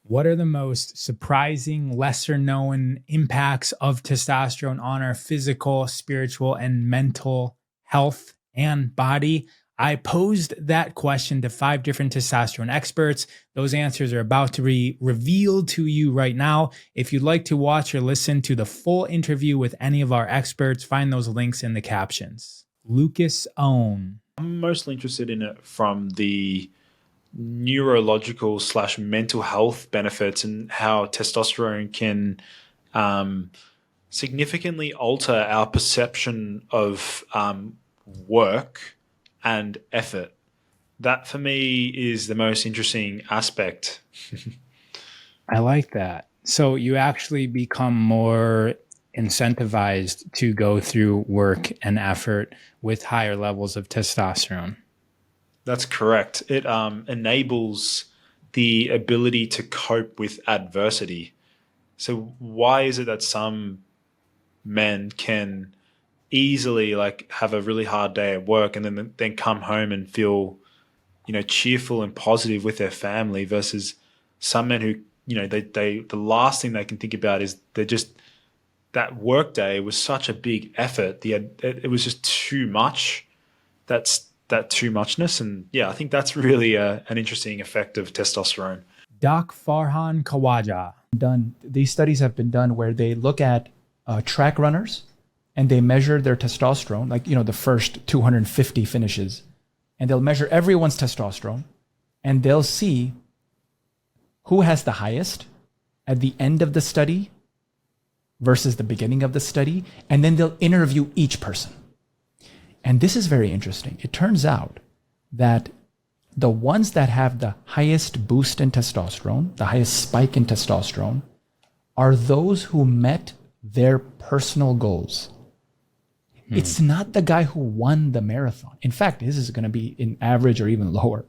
What are the most surprising, lesser known impacts of testosterone on our physical, spiritual, and mental health and body? I posed that question to 5 different testosterone experts. Those answers are about to be revealed to you right now. If you'd like to watch or listen to the full interview with any of our experts, find those links in the captions. Lucas Aoun. I'm mostly interested in it from the neurological / mental health benefits and how testosterone can significantly alter our perception of work and effort. That for me is the most interesting aspect. I like that. So you actually become more incentivized to go through work and effort with higher levels of testosterone. That's correct. It enables the ability to cope with adversity. So why is it that some men can easily have a really hard day at work and then come home and feel, cheerful and positive with their family, versus some men who, they the last thing they can think about is that work day was such a big effort. It was just too much. That too muchness. And yeah, I think that's really an interesting effect of testosterone. Doc Farhan Kawaja. These studies have been done where they look at track runners and they measure their testosterone, the first 250 finishes, and they'll measure everyone's testosterone and they'll see who has the highest at the end of the study versus the beginning of the study. And then they'll interview each person. And this is very interesting. It turns out that the ones that have the highest boost in testosterone, the highest spike in testosterone, are those who met their personal goals. It's not the guy who won the marathon. In fact, this is going to be in average or even lower.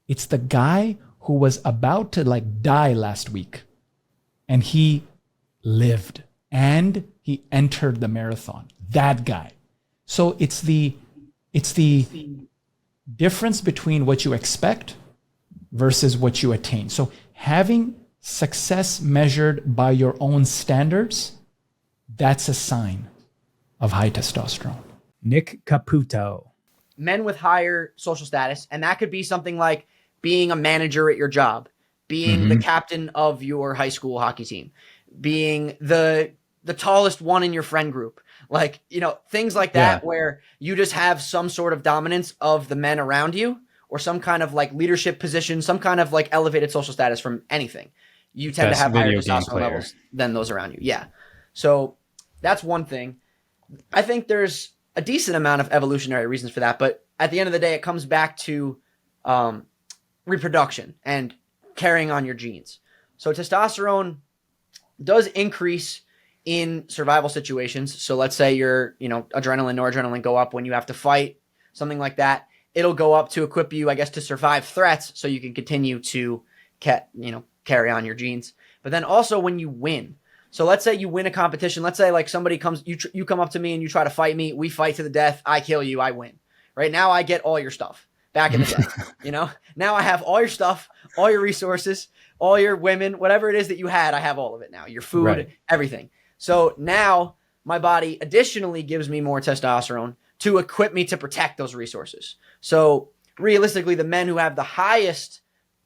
It's the guy who was about to die last week and he lived and he entered the marathon. That guy. So it's the difference between what you expect versus what you attain. So having success measured by your own standards, that's a sign of high testosterone. Nick Caputo. Men with higher social status, and that could be something like being a manager at your job, being the captain of your high school hockey team, being the tallest one in your friend group. Things like that, where you just have some sort of dominance of the men around you or some kind of leadership position, some kind of elevated social status from anything. You tend to have higher testosterone levels than those around you. Yeah. So that's one thing. I think there's a decent amount of evolutionary reasons for that. But at the end of the day, it comes back to reproduction and carrying on your genes. So testosterone does increase in survival situations. So let's say your, adrenaline, noradrenaline go up when you have to fight, something like that. It'll go up to equip you, I guess, to survive threats so you can continue to carry on your genes. But then also when you win. So let's say you win a competition. Let's say somebody comes, you come up to me and you try to fight me. We fight to the death. I kill you. I win. Right now I get all your stuff back in the day. Now I have all your stuff, all your resources, all your women, whatever it is that you had, I have all of it now. Your food, everything. So now my body additionally gives me more testosterone to equip me to protect those resources. So realistically, the men who have the highest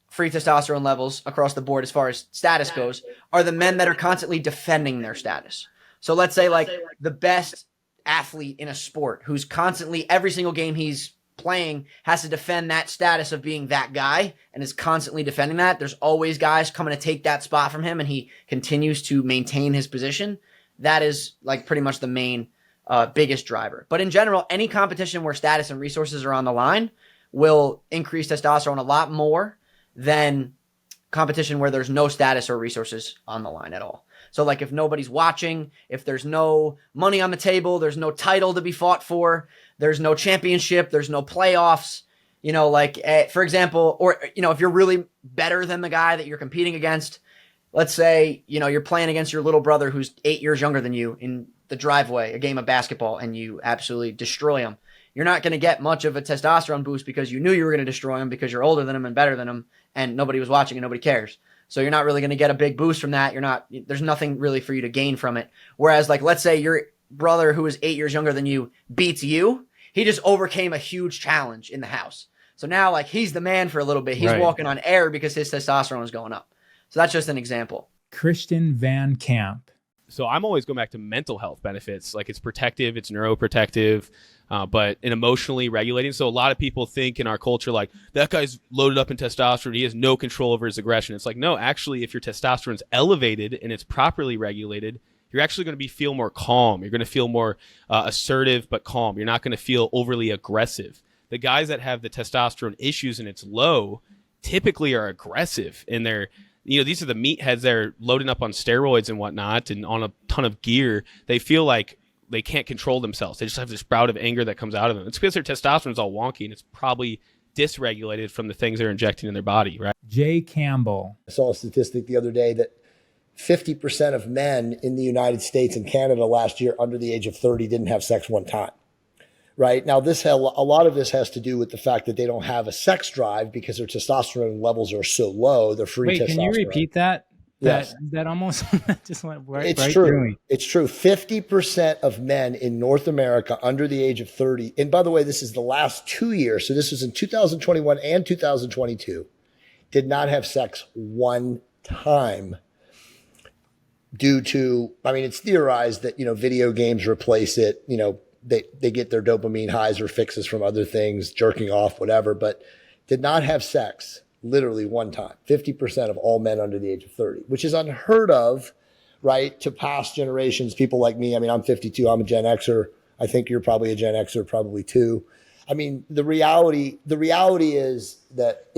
free testosterone levels across the board as far as status goes are the men that are constantly defending their status. So let's say the best athlete in a sport who's constantly, every single game he's playing, has to defend that status of being that guy and is constantly defending that. There's always guys coming to take that spot from him and he continues to maintain his position. That is pretty much the main biggest driver. But in general, any competition where status and resources are on the line will increase testosterone a lot more than competition where there's no status or resources on the line at all. So if nobody's watching, if there's no money on the table, there's no title to be fought for, there's no championship, there's no playoffs, for example, or, if you're really better than the guy that you're competing against, let's say, you're playing against your little brother who's 8 years younger than you in the driveway, a game of basketball, and you absolutely destroy him. You're not going to get much of a testosterone boost because you knew you were going to destroy him because you're older than him and better than him and nobody was watching and nobody cares. So you're not really going to get a big boost from that. There's nothing really for you to gain from it. Whereas like, let's say your brother who is 8 years younger than you beats you. He just overcame a huge challenge in the house. So now like he's the man for a little bit. He's walking on air because his testosterone is going up. So that's just an example. Christian Van Camp. So I'm always going back to mental health benefits. Like it's protective, it's neuroprotective, but in emotionally regulating. So a lot of people think in our culture, like that guy's loaded up in testosterone. He has no control over his aggression. It's like, no, actually, if your testosterone's elevated and it's properly regulated, you're actually going to feel more calm. You're going to feel more assertive, but calm. You're not going to feel overly aggressive. The guys that have the testosterone issues and it's low typically are aggressive, and these are the meatheads that are loading up on steroids and whatnot and on a ton of gear. They feel like they can't control themselves. They just have this sprout of anger that comes out of them. It's because their testosterone is all wonky and it's probably dysregulated from the things they're injecting in their body, right? Jay Campbell. I saw a statistic the other day that 50% of men in the United States and Canada last year under the age of 30 didn't have sex one time. Right now, a lot of this has to do with the fact that they don't have a sex drive because their testosterone levels are so low. They're free testosterone. Wait, can you repeat that? Yes. That almost just went right. It's right true. through me. It's true. 50% of men in North America under the age of 30, and by the way, this is the last 2 years, so this was in 2021 and 2022, did not have sex one time due to, it's theorized that, video games replace it, they get their dopamine highs or fixes from other things, jerking off, whatever, but did not have sex literally one time. 50% of all men under the age of 30, which is unheard of, right? To past generations, people like me. I'm 52. I'm a Gen Xer. I think you're probably a Gen Xer, probably too. The reality is that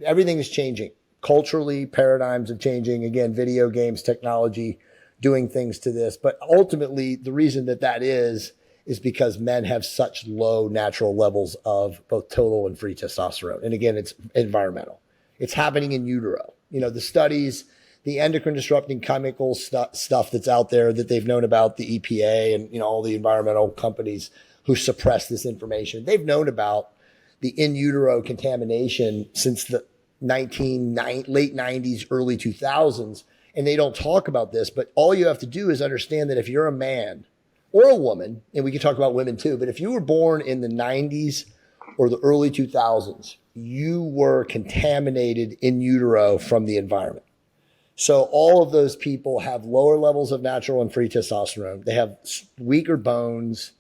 everything is changing. Culturally, paradigms are changing. Again, video games, technology, doing things to this. But ultimately, the reason that is because men have such low natural levels of both total and free testosterone. And again, it's environmental. It's happening in utero. The studies, the endocrine disrupting chemical stuff that's out there that they've known about, the EPA and, all the environmental companies who suppress this information. They've known about the in utero contamination since the late 90s, early 2000s. And they don't talk about this, but all you have to do is understand that if you're a man or a woman, and we can talk about women too, but if you were born in the 90s or the early 2000s, you were contaminated in utero from the environment. So all of those people have lower levels of natural and free testosterone. They have weaker bones.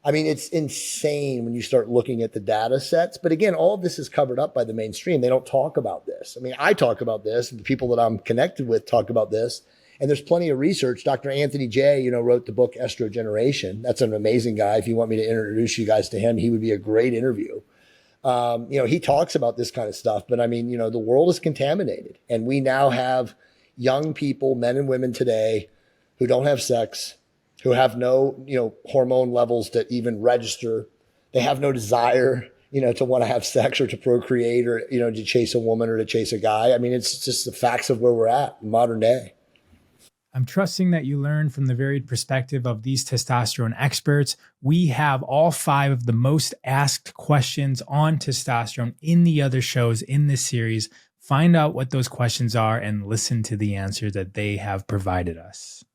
It's insane when you start looking at the data sets. But again, all of this is covered up by the mainstream. They don't talk about this. I talk about this, and the people that I'm connected with talk about this. And there's plenty of research. Dr. Anthony J, wrote the book Estrogeneration. That's an amazing guy. If you want me to introduce you guys to him, he would be a great interview. He talks about this kind of stuff, but the world is contaminated, and we now have young people, men and women today, who don't have sex, who have no, hormone levels that even register. They have no desire, to want to have sex or to procreate or, to chase a woman or to chase a guy. It's just the facts of where we're at in modern day. I'm trusting that you learned from the varied perspective of these testosterone experts. We have all 5 of the most asked questions on testosterone in the other shows in this series. Find out what those questions are and listen to the answer that they have provided us.